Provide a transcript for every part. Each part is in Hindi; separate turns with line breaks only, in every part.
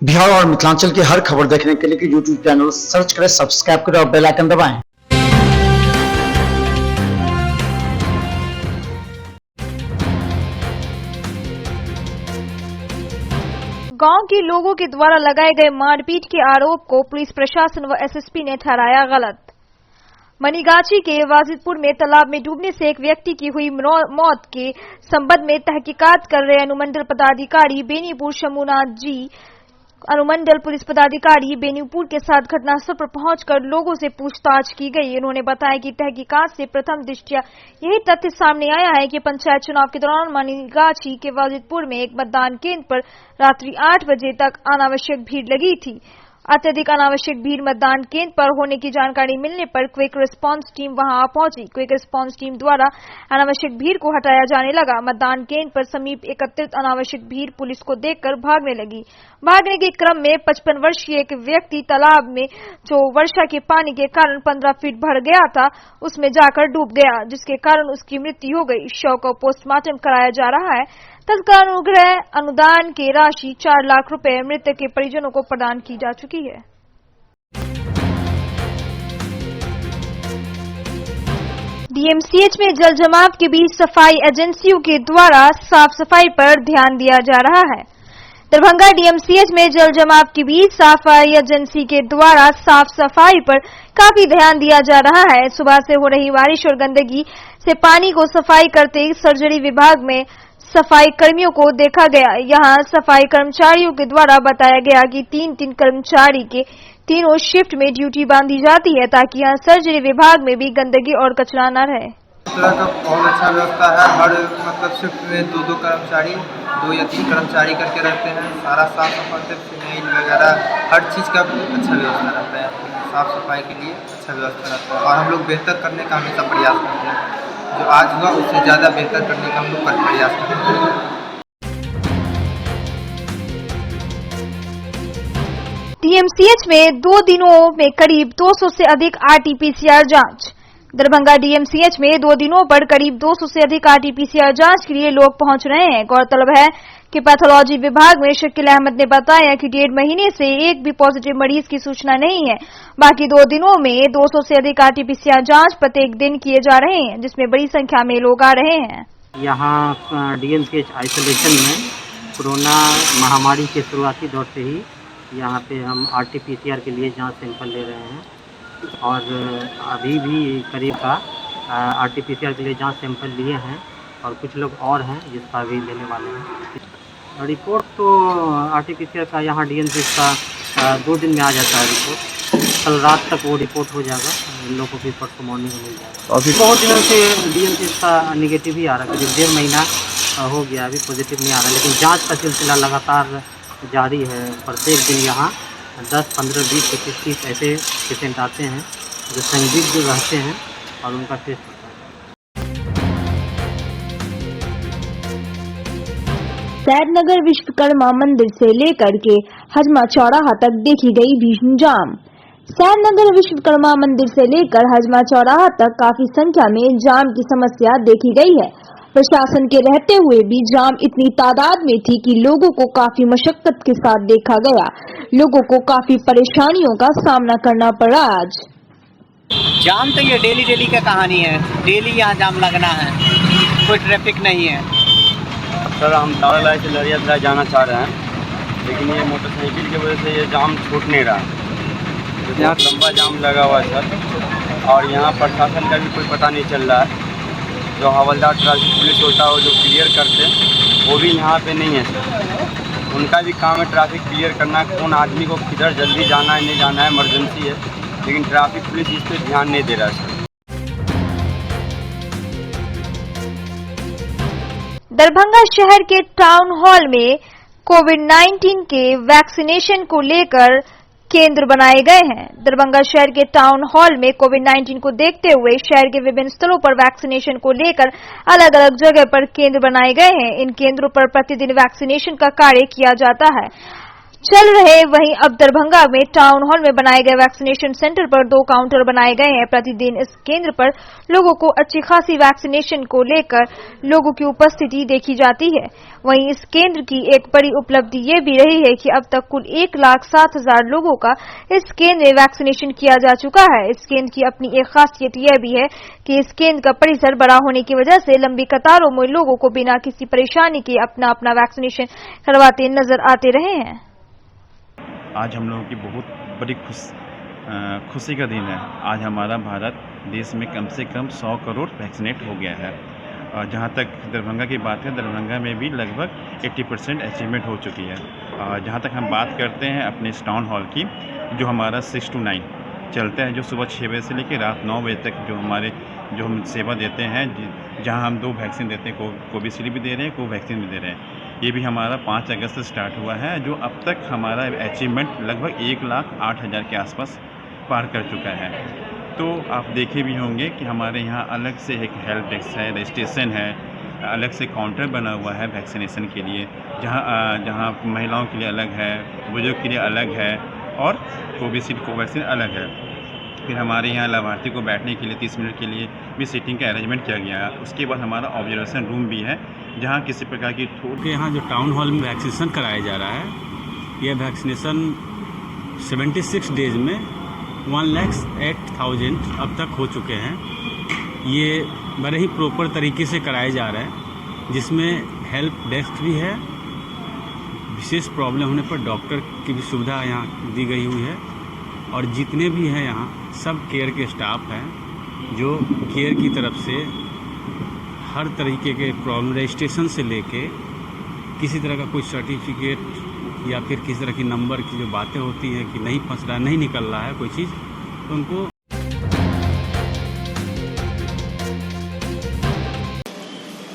बिहार और मिथिलांचल की हर खबर देखने के लिए यूट्यूब चैनल सर्च करें, सब्सक्राइब करें और बेल आइकन दबाएं।
गांव के लोगों के द्वारा लगाए गए मारपीट के आरोप को पुलिस प्रशासन व एसएसपी ने ठहराया गलत। मनीगाछी के वाजिदपुर में तालाब में डूबने से एक व्यक्ति की हुई मौत के संबंध में तहकीकात कर रहे अनुमंडल पदाधिकारी बेनीपुर शंभुनाथ जी अनुमंडल पुलिस पदाधिकारी बेनीपुर के साथ घटनास्थल पर पहुंचकर लोगों से पूछताछ की गई। उन्होंने बताया कि तहकीकात से प्रथम दृष्टया यही तथ्य सामने आया है कि पंचायत चुनाव के दौरान मनीगाछी के वाजिदपुर में एक मतदान केंद्र पर रात्रि 8 बजे तक अनावश्यक भीड़ लगी थी। अत्यधिक अनावश्यक भीड़ मतदान केंद्र पर होने की जानकारी मिलने पर क्विक रिस्पांस टीम वहां पहुंची। क्विक रिस्पांस टीम द्वारा अनावश्यक भीड़ को हटाया जाने लगा। मतदान केंद्र पर समीप एकत्रित अनावश्यक भीड़ पुलिस को देखकर भागने लगी। भागने के क्रम में 55 वर्षीय एक व्यक्ति तालाब में जो वर्षा के पानी के कारण 15 फीट भर गया था उसमें जाकर डूब गया, जिसके कारण उसकी मृत्यु हो गई। शव को पोस्टमार्टम कराया जा रहा है। तत्काल अनुग्रह अनुदान की राशि 4 लाख रुपए मृतक के परिजनों को प्रदान की जा चुकी है। डीएमसीएच में जल जमाव के बीच सफाई एजेंसियों के द्वारा साफ सफाई पर ध्यान दिया जा रहा है। दरभंगा डीएमसीएच में जल जमाव के बीच सफाई एजेंसी के द्वारा साफ सफाई पर काफी ध्यान दिया जा रहा है। सुबह से हो रही बारिश और गंदगी से पानी को सफाई करते सर्जरी विभाग में सफाई कर्मियों को देखा गया। यहां सफाई कर्मचारियों के द्वारा बताया गया कि 3-3 कर्मचारी के तीनों शिफ्ट में ड्यूटी बांधी जाती है ताकि यहां सर्जरी विभाग में भी गंदगी और कचरा न रहे।
तरह का बहुत अच्छा व्यवस्था है। हर शिफ्ट में 2-2 कर्मचारी 2 या 3 कर्मचारी करके रहते हैं। सारा साफ सफाई फिनाइल वगैरह हर चीज़ का अच्छा व्यवस्था रहता है। साफ सफाई के लिए अच्छा व्यवस्था रहता है और हम लोग बेहतर करने का हमेशा प्रयास करते हैं। जो आज हुआ उससे ज़्यादा बेहतर करने का हम लोग प्रयास करते हैं।
डीएमसीएच में 2 दिनों में करीब 200 से अधिक आरटीपीसीआर जांच। दरभंगा डीएमसीएच में 2 दिनों पर करीब 200 से अधिक आरटीपीसीआर जांच के लिए लोग पहुंच रहे हैं। गौरतलब है कि पैथोलॉजी विभाग में शकील अहमद ने बताया कि 1.5 महीने से एक भी पॉजिटिव मरीज की सूचना नहीं है। बाकी 2 दिनों में 200 से अधिक आरटीपीसीआर जांच प्रत्येक दिन किए जा रहे हैं, जिसमें बड़ी संख्या में लोग आ रहे हैं।
यहाँ डीएमसीएच आइसोलेशन में कोरोना महामारी के शुरुआती दौर से ही यहाँ पे हम आरटीपीसीआर के लिए जाँच सैंपल ले रहे हैं और अभी भी करीब का आरटीपीसीआर के लिए जांच सैंपल लिए हैं और कुछ लोग और हैं जिसका भी लेने वाले हैं। रिपोर्ट तो आरटीपीसीआर का यहाँ डीएमसीएच का 2 दिन में आ जाता है रिपोर्ट। कल रात तक वो रिपोर्ट हो जाएगा। इन लोगों को रिपोर्ट को मॉर्निंग में मिल जाएगा। अभी बहुत दिनों से डीएमसीएच का निगेटिव ही आ रहा है। करीब 1.5 महीना हो गया, अभी पॉजिटिव नहीं आ रहा, लेकिन जाँच का सिलसिला लगातार जारी है। प्रत्येक दिन यहाँ 10, 15, 20, 25, 30 ऐसे पेशेंट आते हैं जो संदिग्ध रहते हैं और उनका टेस्ट होता है।
सैदनगर विश्वकर्मा मंदिर से लेकर के हजमा चौराहा तक देखी गई भीषण जाम। सैदनगर विश्वकर्मा मंदिर से लेकर हजमा चौराहा तक काफी संख्या में जाम की समस्या देखी गई है। प्रशासन के रहते हुए भी जाम इतनी तादाद में थी कि लोगों को काफी मशक्कत के साथ देखा गया। लोगों को काफी परेशानियों का सामना करना पड़ा। आज
जाम तो ये डेली का कहानी है। डेली यहाँ जाम लगना है, कोई ट्रैफिक नहीं है।
सर हम तारालाई से लड़िया जाना चाह रहे हैं, लेकिन ये मोटरसाइकिल की वजह से ये जाम छूट नहीं रहा। यहाँ लंबा जाम लगा हुआ है सर, और यहाँ प्रशासन का भी कोई पता नहीं चल रहा है। जो हवलदार ट्रैफिक पुलिस होता है जो क्लियर करते हैं वो भी यहाँ पे नहीं है सर। उनका भी काम है ट्रैफिक क्लियर करना, कौन आदमी को किधर जल्दी जाना है नहीं जाना है, इमरजेंसी है, लेकिन ट्रैफिक पुलिस इस पर ध्यान नहीं दे रहा है सर।
दरभंगा शहर के टाउन हॉल में कोविड-19 के वैक्सीनेशन को लेकर केंद्र बनाए गए हैं। दरभंगा शहर के टाउन हॉल में कोविड-19 को देखते हुए शहर के विभिन्न स्थलों पर वैक्सीनेशन को लेकर अलग अलग जगह पर केंद्र बनाए गए हैं। इन केंद्रों पर प्रतिदिन वैक्सीनेशन का कार्य किया जाता है। चल रहे। वहीं अब दरभंगा में टाउन हॉल में बनाए गए वैक्सीनेशन सेंटर पर 2 काउंटर बनाए गए हैं। प्रतिदिन इस केंद्र पर लोगों को अच्छी खासी वैक्सीनेशन को लेकर लोगों की उपस्थिति देखी जाती है। वहीं इस केंद्र की एक बड़ी उपलब्धि ये भी रही है कि अब तक कुल 1,07,000 लोगों का इस केंद्र में वैक्सीनेशन किया जा चुका है। इस केंद्र की अपनी एक खासियत यह भी है कि इस केंद्र का परिसर बड़ा होने की वजह से लंबी कतारों में लोगों को बिना किसी परेशानी के अपना वैक्सीनेशन करवाते नजर आते रहे हैं।
आज हम लोगों की बहुत बड़ी खुशी का दिन है। आज हमारा भारत देश में कम से कम 100 करोड़ वैक्सीनेट हो गया है। और जहाँ तक दरभंगा की बात है, दरभंगा में भी लगभग 80% अचीवमेंट हो चुकी है। और जहाँ तक हम बात करते हैं अपने इस टाउन हॉल की, जो हमारा 6 to 9 चलता है, जो सुबह 6 बजे से लेकर रात 9 बजे तक जो हम सेवा देते हैं, जहाँ हम 2 वैक्सीन देते हैं, कोविशील्ड भी दे रहे हैं, कोवैक्सीन भी दे रहे हैं। ये भी हमारा 5 अगस्त से स्टार्ट हुआ है, जो अब तक हमारा अचीवमेंट लगभग 1,08,000 के आसपास पार कर चुका है। तो आप देखे भी होंगे कि हमारे यहाँ अलग से एक हेल्प डेस्क है, रजिस्ट्रेशन है, अलग से काउंटर बना हुआ है वैक्सीनेशन के लिए, जहाँ महिलाओं के लिए अलग है, बुजुर्ग के लिए अलग है और कोविशील्ड कोवैक्सीन अलग है। फिर हमारे यहाँ लाभार्थी को बैठने के लिए 30 मिनट के लिए भी सीटिंग का अरेंजमेंट किया गया है। उसके बाद हमारा ऑब्जर्वेशन रूम भी है, जहाँ किसी प्रकार की
यहाँ जो टाउन हॉल में वैक्सीनेशन कराया जा रहा है, यह वैक्सीनेशन 76 डेज में 1,08,000 अब तक हो चुके हैं। ये बड़े ही प्रॉपर तरीके से कराए जा रहे हैं, जिसमें हेल्प डेस्क भी है, विशेष प्रॉब्लम होने पर डॉक्टर की भी सुविधा यहाँ दी गई हुई है। और जितने भी हैं यहाँ सब केयर के स्टाफ हैं, जो केयर की तरफ से हर तरीके के प्रॉब्लम, रजिस्ट्रेशन से लेके किसी तरह का कोई सर्टिफिकेट या फिर किसी तरह की नंबर की जो बातें होती हैं कि नहीं फंस रहा, नहीं निकल रहा है कोई चीज़, तो उनको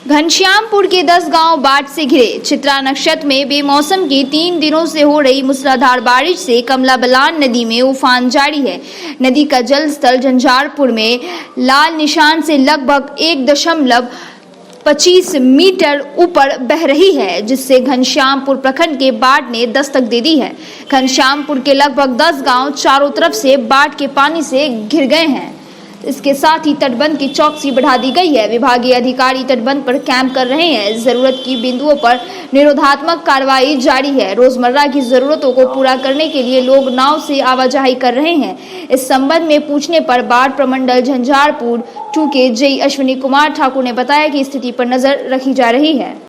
घनश्यामपुर के 10 गांव बाढ़ से घिरे। चित्रा नक्षत्र में बेमौसम की 3 दिनों से हो रही मूसलाधार बारिश से कमला बलान नदी में उफान जारी है। नदी का जल स्तर झंझारपुर में लाल निशान से लगभग 1.25 मीटर ऊपर बह रही है, जिससे घनश्यामपुर प्रखंड के बाढ़ ने दस्तक दे दी है। घनश्यामपुर के लगभग 10 गांव चारों तरफ से बाढ़ के पानी से घिर गए हैं। इसके साथ ही तटबंध की चौकसी बढ़ा दी गई है। विभागीय अधिकारी तटबंध पर कैंप कर रहे हैं। जरूरत की बिंदुओं पर निरोधात्मक कार्रवाई जारी है। रोजमर्रा की जरूरतों को पूरा करने के लिए लोग नाव से आवाजाही कर रहे हैं। इस संबंध में पूछने पर बाढ़ प्रमंडल झंझारपुर 2 के जेई अश्विनी कुमार ठाकुर ने बताया कि स्थिति पर नजर रखी जा रही है।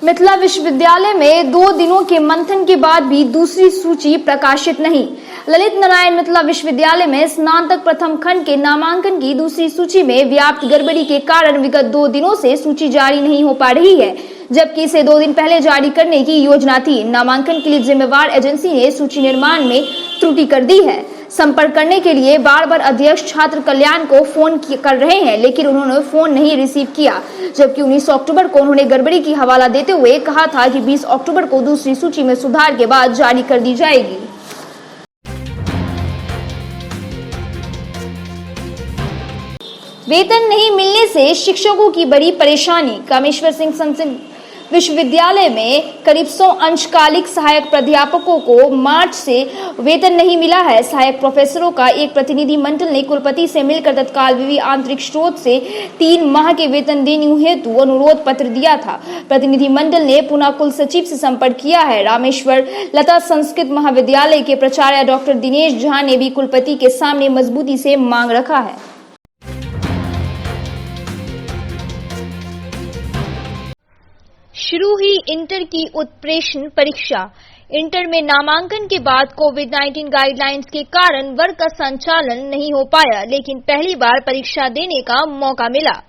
मिथिला विश्वविद्यालय में 2 दिनों के मंथन के बाद भी दूसरी सूची प्रकाशित नहीं। ललित नारायण मिथिला विश्वविद्यालय में स्नातक प्रथम खंड के नामांकन की दूसरी सूची में व्याप्त गड़बड़ी के कारण विगत 2 दिनों से सूची जारी नहीं हो पा रही है, जबकि इसे 2 दिन पहले जारी करने की योजना थी। नामांकन के लिए जिम्मेवार एजेंसी ने सूची निर्माण में त्रुटि कर दी है। संपर्क करने के लिए बार-बार अध्यक्ष छात्र कल्याण को फोन कर रहे हैं, लेकिन उन्होंने फोन नहीं रिसीव किया। जबकि 19 अक्टूबर को उन्होंने गड़बड़ी की हवाला देते हुए कहा था कि 20 अक्टूबर को दूसरी सूची में सुधार के बाद जारी कर दी जाएगी। वेतन नहीं मिलने से शिक्षकों की बड़ी परेशानी। कामेश्वर सिंह संस्कृत विश्वविद्यालय में करीब 100 अंशकालिक सहायक प्राध्यापकों को मार्च से वेतन नहीं मिला है। सहायक प्रोफेसरों का एक प्रतिनिधि मंडल ने कुलपति से मिलकर तत्काल विधि आंतरिक स्रोत से 3 माह के वेतन देने हेतु अनुरोध पत्र दिया था। प्रतिनिधि मंडल ने पुनः कुल सचिव से संपर्क किया है। रामेश्वर लता संस्कृत महाविद्यालय के प्राचार्य डॉक्टर दिनेश झा ने भी कुलपति के सामने मजबूती से मांग रखा है।
शुरू हुई इंटर की उत्प्रेषण परीक्षा। इंटर में नामांकन के बाद कोविड-19 गाइडलाइंस के कारण वर्ग का संचालन नहीं हो पाया, लेकिन पहली बार परीक्षा देने का मौका मिला।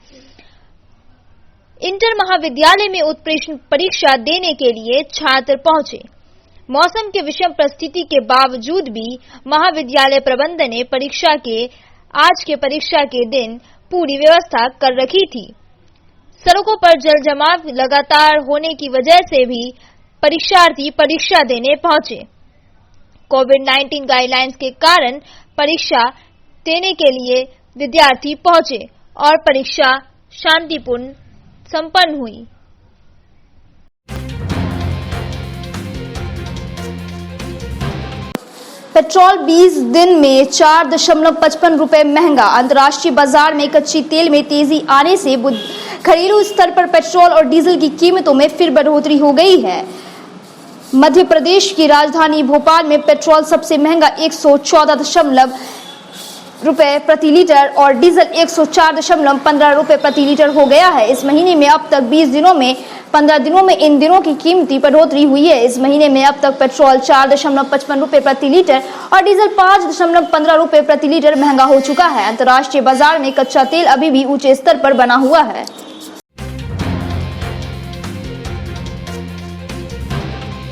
इंटर महाविद्यालय में उत्प्रेषण परीक्षा देने के लिए छात्र पहुंचे। मौसम के विषम परिस्थिति के बावजूद भी महाविद्यालय प्रबंधन ने आज के परीक्षा के दिन पूरी व्यवस्था कर रखी थी। सड़कों पर जल जमाव लगातार होने की वजह से भी परीक्षार्थी परीक्षा देने पहुंचे। कोविड-19 गाइडलाइंस के कारण परीक्षा देने के लिए विद्यार्थी पहुंचे और परीक्षा शांतिपूर्ण संपन्न हुई।
पेट्रोल 20 दिन में 4.55 रुपए महंगा। अंतर्राष्ट्रीय बाजार में कच्चे तेल में तेजी आने से घरेलू स्तर पर पेट्रोल और डीजल की कीमतों में फिर बढ़ोतरी हो गई है। मध्य प्रदेश की राजधानी भोपाल में पेट्रोल सबसे महंगा 114 रुपए प्रति लीटर और डीजल 104.15 रुपए प्रति लीटर हो गया है। इस महीने में अब तक 20 दिनों में 15 दिनों में इन दिनों की कीमती बढ़ोतरी हुई है। इस महीने में अब तक पेट्रोल 4.55 रुपए प्रति लीटर और डीजल 5.15 रुपए प्रति लीटर महंगा हो चुका है। अंतर्राष्ट्रीय बाजार में कच्चा तेल अभी भी ऊंचे स्तर पर बना हुआ है।